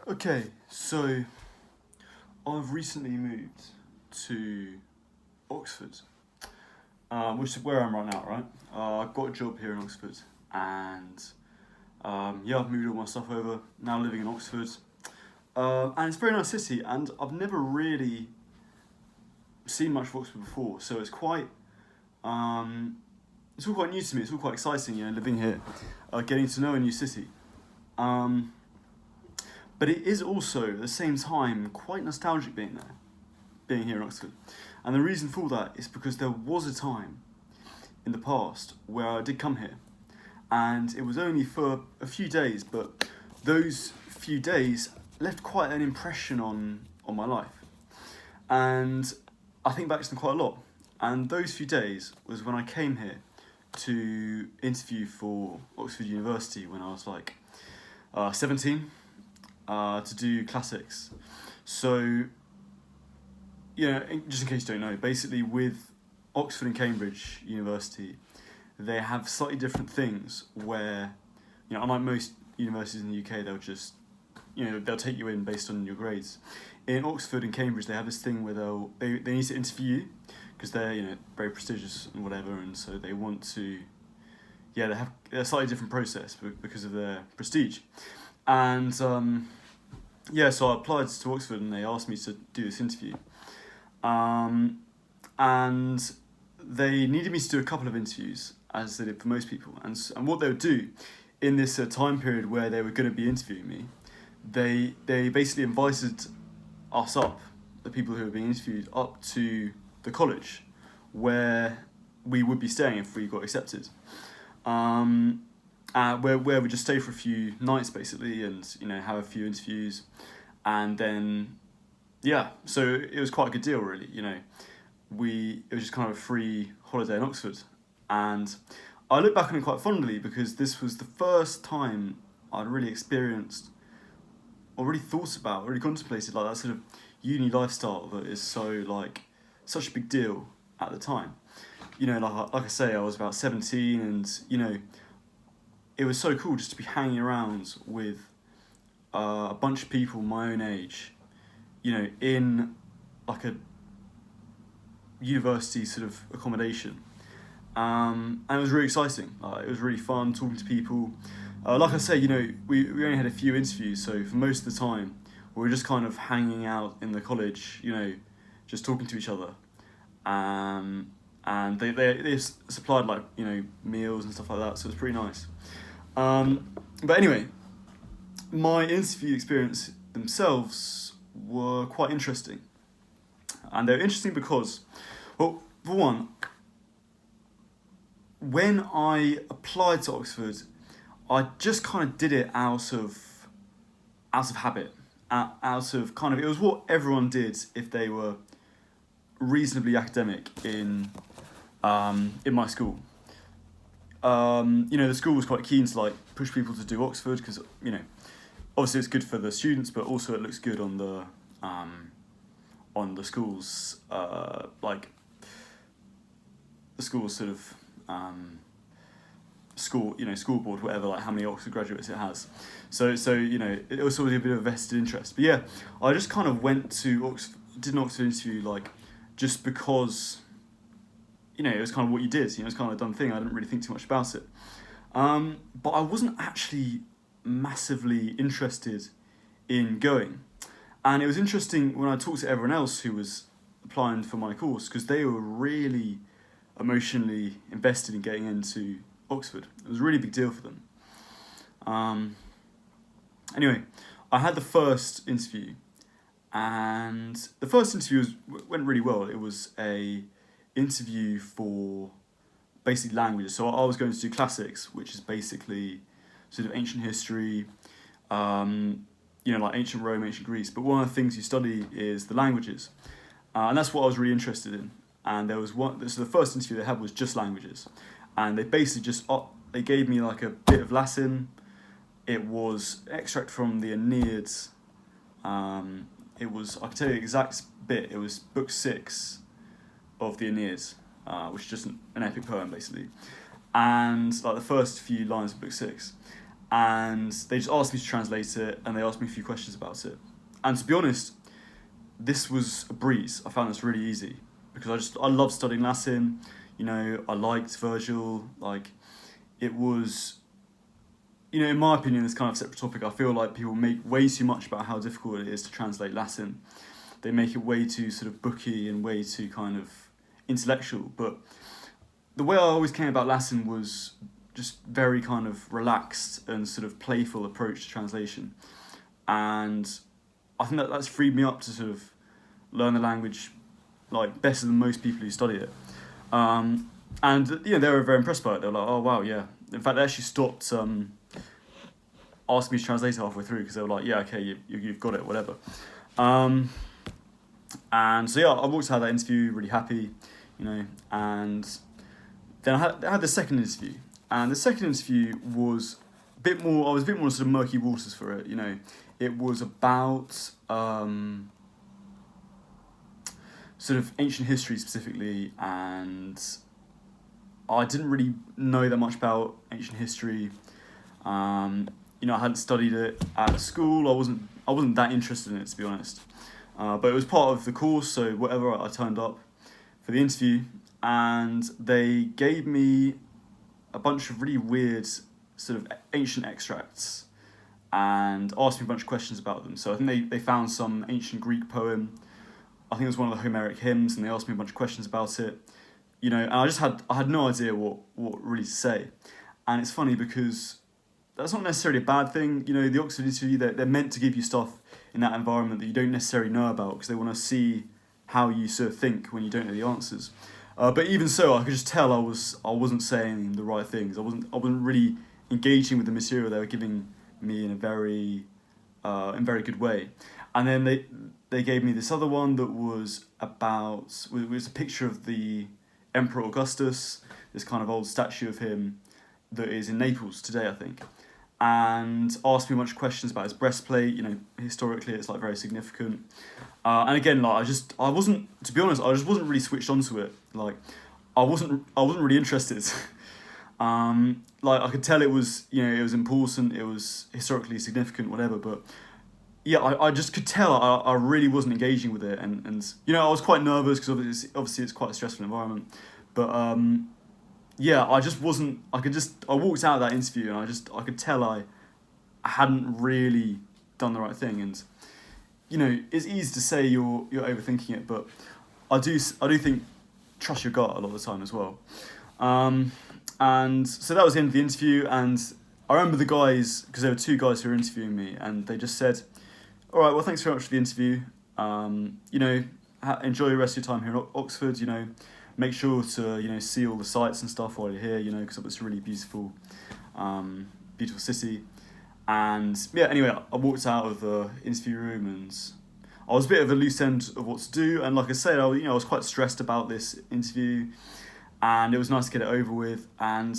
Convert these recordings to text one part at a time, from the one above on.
Okay, so I've recently moved to Oxford, which is where I'm right now, right? I've got a job here in Oxford, and yeah, I've moved all my stuff over. Now living in Oxford, and it's a very nice city, and I've never really seen much of Oxford before, so um, it's all quite new to me. It's all quite exciting, living here, getting to know a new city. Um, but it is also at the same time quite nostalgic being here in Oxford. And the reason for that is because there was a time in the past where I did come here, and it was only for a few days, but those few days left quite an impression on my life. And I think back to them quite a lot. And those few days was when I came here to interview for Oxford University when I was like 17 to do classics. So just in case you don't know, basically with Oxford and Cambridge University, they have slightly different things where, unlike most universities in the UK, they'll take you in based on your grades. In Oxford and Cambridge, they have this thing where they need to interview you because they're very prestigious and whatever, and so they want to, they have a slightly different process because of their prestige, and so I applied to Oxford and they asked me to do this interview. And they needed me to do a couple of interviews, as they did for most people. And what they would do in this time period where they were going to be interviewing me, they basically invited us up, the people who were being interviewed, up to the college where we would be staying if we got accepted. Where we just stay for a few nights basically, and have a few interviews, and then so it was quite a good deal really. It was just kind of a free holiday in Oxford, and I look back on it quite fondly because this was the first time I'd really experienced or really thought about, really contemplated like that sort of uni lifestyle that is such a big deal at the time. Like I say, I was about 17, and it was so cool just to be hanging around with a bunch of people my own age, in like a university sort of accommodation. And it was really exciting. It was really fun talking to people. Like I say, we only had a few interviews, so for most of the time, we were just kind of hanging out in the college, just talking to each other. And they supplied meals and stuff like that, so it was pretty nice. But anyway, my interview experience themselves were quite interesting. And they're interesting because, well, for one, when I applied to Oxford, I just kind of did it out of habit, out of kind of, it was what everyone did if they were reasonably academic in my school. The school was quite keen to push people to do Oxford because obviously it's good for the students, but also it looks good on the school's the school's sort of school board, whatever, how many Oxford graduates it has. So it was always a bit of a vested interest. But yeah, I just kind of went to Oxford, did an Oxford interview just because it was kind of what you did. It was kind of a done thing. I didn't really think too much about it. But I wasn't actually massively interested in going. And it was interesting when I talked to everyone else who was applying for my course, because they were really emotionally invested in getting into Oxford. It was a really big deal for them. Anyway, I had the first interview, and the first interview went really well. It was a interview for basic languages. So I was going to do classics, which is basically sort of ancient history, like ancient Rome, ancient Greece. But one of the things you study is the languages, and that's what I was really interested in. And there was one. So the first interview they had was just languages, and they basically they gave me a bit of Latin. It was an extract from the Aeneid. I can tell you the exact bit. It was book 6 of the Aeneid, which is just an epic poem basically, and the first few lines of book 6. and they just asked me to translate it, and they asked me a few questions about it. And to be honest, this was a breeze. I found this really easy because I love studying Latin. You know, I liked Virgil. Like, it was, you know, in my opinion, this kind of separate topic. I feel like people make way too much about how difficult it is to translate Latin. They make it way too sort of booky and way too kind of intellectual. But the way I always came about Latin was just very kind of relaxed and sort of playful approach to translation. And I think that's freed me up to sort of learn the language like better than most people who study it. And you know, they were very impressed by it. They were like, "Oh wow, yeah." In fact, they actually stopped asking me to translate it halfway through because they were like, "Yeah, okay, you've got it, whatever." And so yeah, I walked out of that interview really happy, you know. And then I had the second interview, and the second interview was a bit more. I was a bit more sort of murky waters for it, you know. It was about sort of ancient history specifically, and I didn't really know that much about ancient history. You know, I hadn't studied it at school. I wasn't that interested in it, to be honest. But it was part of the course, so whatever, I turned up for the interview, and they gave me a bunch of really weird sort of ancient extracts and asked me a bunch of questions about them. So I think they found some ancient Greek poem. I think it was one of the Homeric hymns, and they asked me a bunch of questions about it. You know, and I had no idea what really to say. And it's funny because that's not necessarily a bad thing. You know, the Oxford interview, they're meant to give you stuff in that environment that you don't necessarily know about because they want to see how you sort of think when you don't know the answers. But even so, I could just tell I wasn't saying the right things. I wasn't really engaging with the material they were giving me in a very good way. And then they gave me this other one that was about, it was a picture of the Emperor Augustus, this kind of old statue of him that is in Naples today, I think, and asked me a bunch of questions about his breastplate. You know, historically it's like very significant. And again, like I wasn't, to be honest, I just wasn't really switched onto it. Like, I wasn't really interested. Like I could tell it was, you know, it was important, it was historically significant, whatever, but yeah, I just could tell I really wasn't engaging with it, and you know, I was quite nervous because obviously it's quite a stressful environment, but yeah, I just wasn't. I walked out of that interview and I could tell I hadn't really done the right thing, and you know, it's easy to say you're overthinking it, but I do think trust your gut a lot of the time as well. And so that was the end of the interview, and I remember the guys, because there were two guys who were interviewing me, and they just said, "All right, well, thanks very much for the interview. You know, enjoy the rest of your time here at Oxford. You know, make sure to, you know, see all the sights and stuff while you're here. You know, because it's a really beautiful, beautiful city." And yeah, anyway, I walked out of the interview room, and I was a bit of a loose end of what to do. And like I said, I was quite stressed about this interview, and it was nice to get it over with. And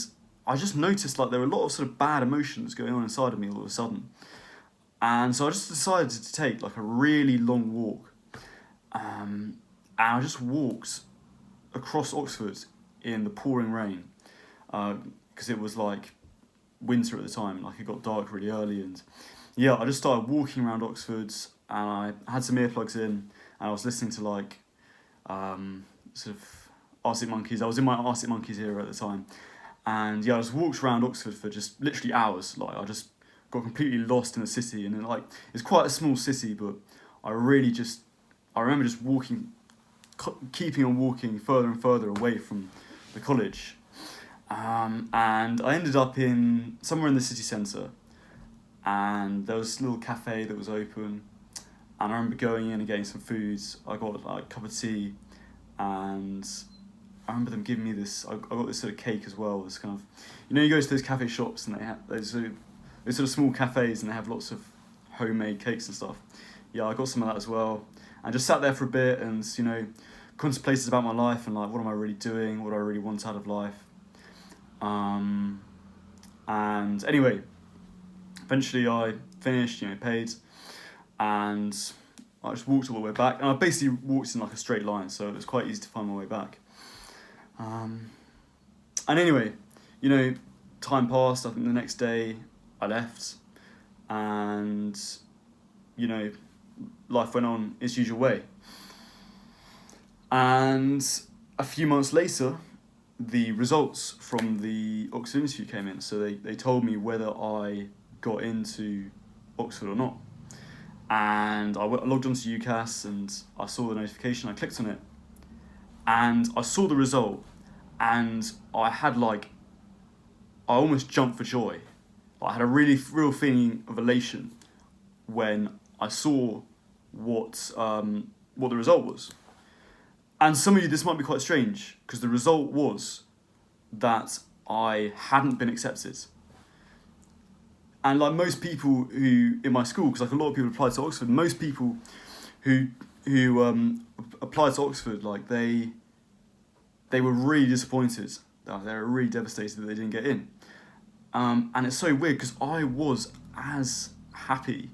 I just noticed like there were a lot of sort of bad emotions going on inside of me all of a sudden. And so I just decided to take like a really long walk. And I just walked across Oxford in the pouring rain, because it was like winter at the time, like it got dark really early. And yeah, I just started walking around Oxford, and I had some earplugs in, and I was listening to like sort of Arctic Monkeys. I was in my Arctic Monkeys era at the time. And yeah, I just walked around Oxford for just literally hours. Like I just got completely lost in the city, and then like it's quite a small city, but I remember just walking, keeping on walking further and further away from the college, and I ended up in somewhere in the city centre, and there was a little cafe that was open, and I remember going in and getting some food. I got like a cup of tea, and I remember them giving me this. I got this sort of cake as well. This kind of, you know, you go to those cafe shops and they have those sort of small cafes, and they have lots of homemade cakes and stuff. Yeah, I got some of that as well, and just sat there for a bit and, you know, contemplated about my life and like what am I really doing, what do I really want out of life. And anyway, eventually I finished, you know, paid, and I just walked all the way back, and I basically walked in like a straight line, so it was quite easy to find my way back. And anyway, you know, time passed. I think the next day I left, and you know, life went on its usual way. And a few months later, the results from the Oxford interview came in. So they told me whether I got into Oxford or not. And I logged onto UCAS and I saw the notification, I clicked on it, and I saw the result, and I had I almost jumped for joy. I had a really real feeling of elation when I saw what the result was. And some of you, this might be quite strange, because the result was that I hadn't been accepted. And like most people who, in my school, because like a lot of people applied to Oxford, most people who applied to Oxford, like they were really disappointed. They were really devastated that they didn't get in. And it's so weird, because I was as happy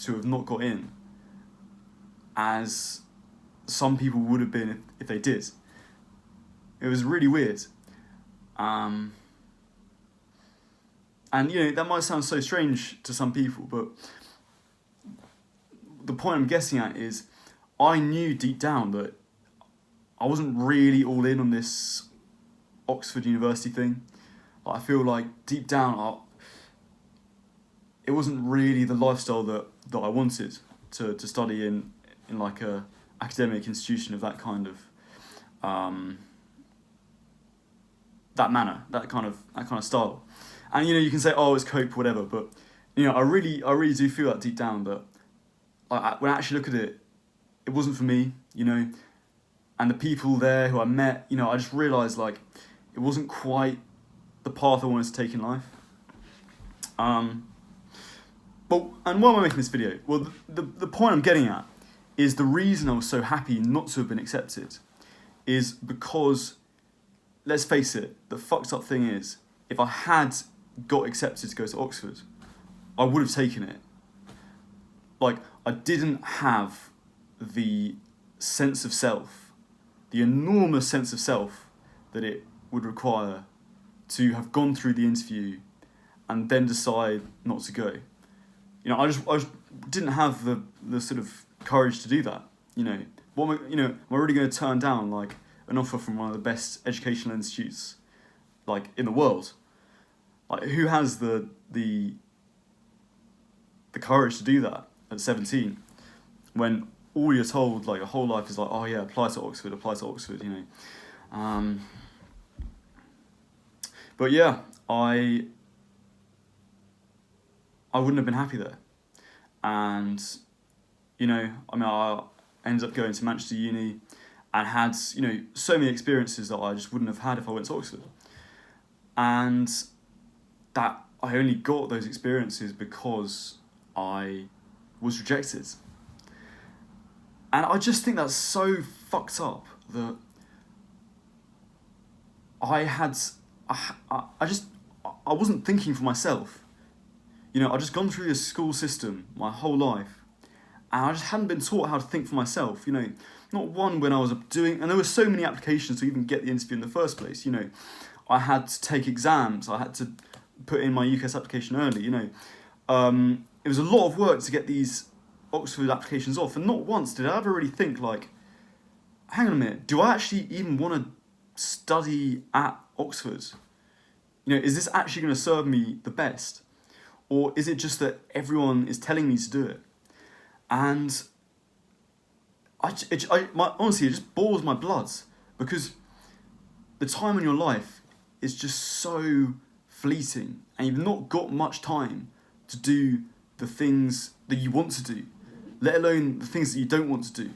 to have not got in as some people would have been if they did. It was really weird. And you know, that might sound so strange to some people, but the point I'm getting at is I knew deep down that I wasn't really all in on this Oxford University thing. I feel like deep down it wasn't really the lifestyle that I wanted to study in like a academic institution of that kind of that manner, that kind of style. And you know, you can say, oh, it's cope, whatever, but you know, I really do feel that deep down that when I actually look at it, it wasn't for me, you know. And the people there who I met, you know, I just realised like it wasn't quite the path I wanted to take in life. But and why am I making this video? Well, the point I'm getting at is the reason I was so happy not to have been accepted is because, let's face it, the fucked up thing is, if I had got accepted to go to Oxford, I would have taken it. Like, I didn't have the sense of self, the enormous sense of self that it would require to have gone through the interview and then decide not to go. You know, I just didn't have the sort of courage to do that. You know, am I really going to turn down like an offer from one of the best educational institutes like in the world? Like, who has the courage to do that at 17 when all you're told like your whole life is like, oh yeah, apply to Oxford, you know. But yeah, I wouldn't have been happy there. And, you know, I mean, I ended up going to Manchester Uni and had, you know, so many experiences that I just wouldn't have had if I went to Oxford. And that I only got those experiences because I was rejected. And I just think that's so fucked up that I wasn't thinking for myself. You know, I'd just gone through this school system my whole life, and I just hadn't been taught how to think for myself, you know. Not one when I was doing, and there were so many applications to even get the interview in the first place, you know. I had to take exams, I had to put in my UCAS application early, you know. It was a lot of work to get these Oxford applications off, and not once did I ever really think like, hang on a minute, do I actually even want to study at Oxford? You know, is this actually going to serve me the best? Or is it just that everyone is telling me to do it? And honestly, it just boils my blood, because the time in your life is just so fleeting, and you've not got much time to do the things that you want to do, let alone the things that you don't want to do.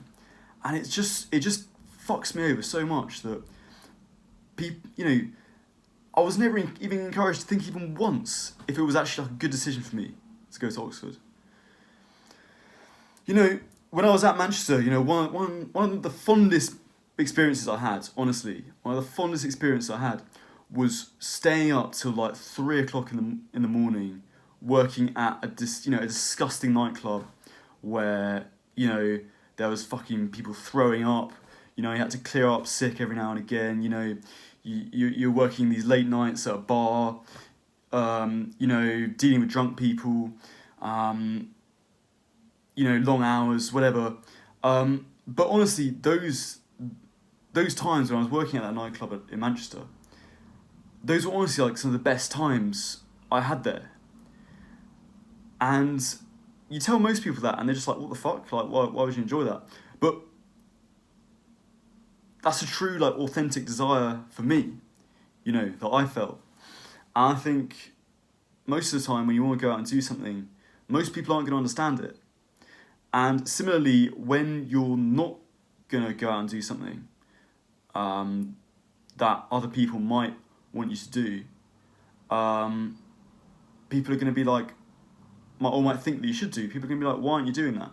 And it just fucks me over so much that people, you know, I was never even encouraged to think even once if it was actually like a good decision for me to go to Oxford. You know, when I was at Manchester, you know, one of the fondest experiences I had, honestly, one of the fondest experiences I had was staying up till like 3 o'clock in the morning, working at a disgusting nightclub where, you know, there was fucking people throwing up. You know, you had to clear up sick every now and again. You know, you're working these late nights at a bar. dealing with drunk people, long hours, whatever. But honestly, those times when I was working at that nightclub in Manchester, those were honestly like some of the best times I had there. And you tell most people that, and they're just like, "What the fuck? Like, why would you enjoy that?" But that's a true, like, authentic desire for me, that I felt. And I think most of the time when you want to go out and do something, most people aren't going to understand it. And similarly, when you're not going to go out and do something that other people might want you to do, people are going to be like, might think that you should do. People are going to be like, "Why aren't you doing that?"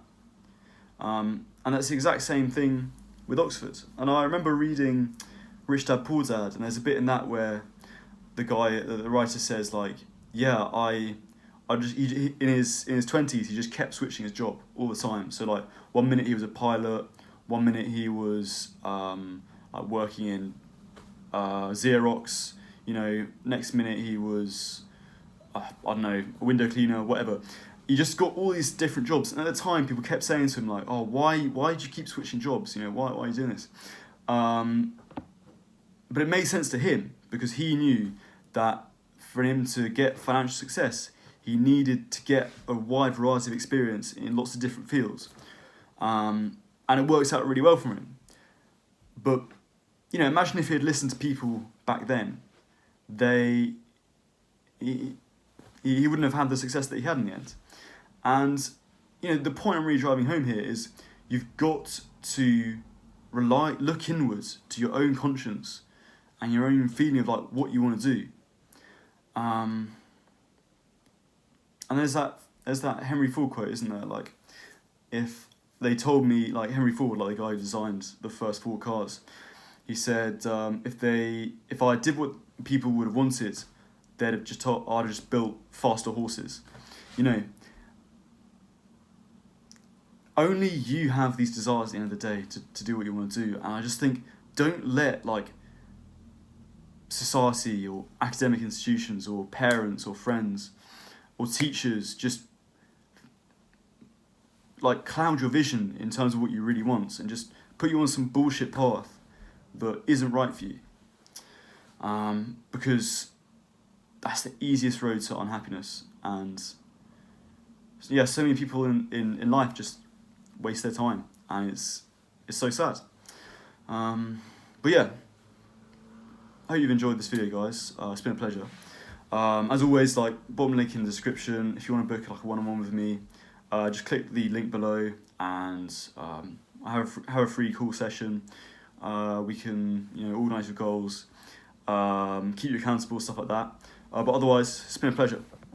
And that's the exact same thing with Oxford. And I remember reading Rich Dad Poor Dad, and there's a bit in that where the writer says, like, yeah, I just in his 20s he just kept switching his job all the time. So like 1 minute he was a pilot, 1 minute he was like working in Xerox, next minute he was I don't know, a window cleaner, whatever. He just got all these different jobs, and at the time people kept saying to him like, "Oh, why do you keep switching jobs? Why are you doing this?" But it made sense to him because he knew that for him to get financial success, he needed to get a wide variety of experience in lots of different fields, and it works out really well for him. But imagine if he had listened to people back then, he wouldn't have had the success that he had in the end. And the point I'm really driving home here is you've got to look inwards to your own conscience and your own feeling of like what you want to do. And there's that Henry Ford quote, isn't there? Like, if they told me, like Henry Ford, like the guy who designed the first Ford cars, he said if I did what people would have wanted, they'd have just I'd have just built faster horses. Only you have these desires at the end of the day to do what you want to do. And I just think, don't let like society or academic institutions or parents or friends or teachers just like cloud your vision in terms of what you really want and just put you on some bullshit path that isn't right for you. Because that's the easiest road to unhappiness. And yeah, so many people in life just waste their time, and it's so sad. But yeah, I hope you've enjoyed this video, guys. It's been a pleasure. As always, like, bottom link in the description. If you want to book like a one-on-one with me, just click the link below and have a free call session. We can organise your goals, keep you accountable, stuff like that. But otherwise, it's been a pleasure.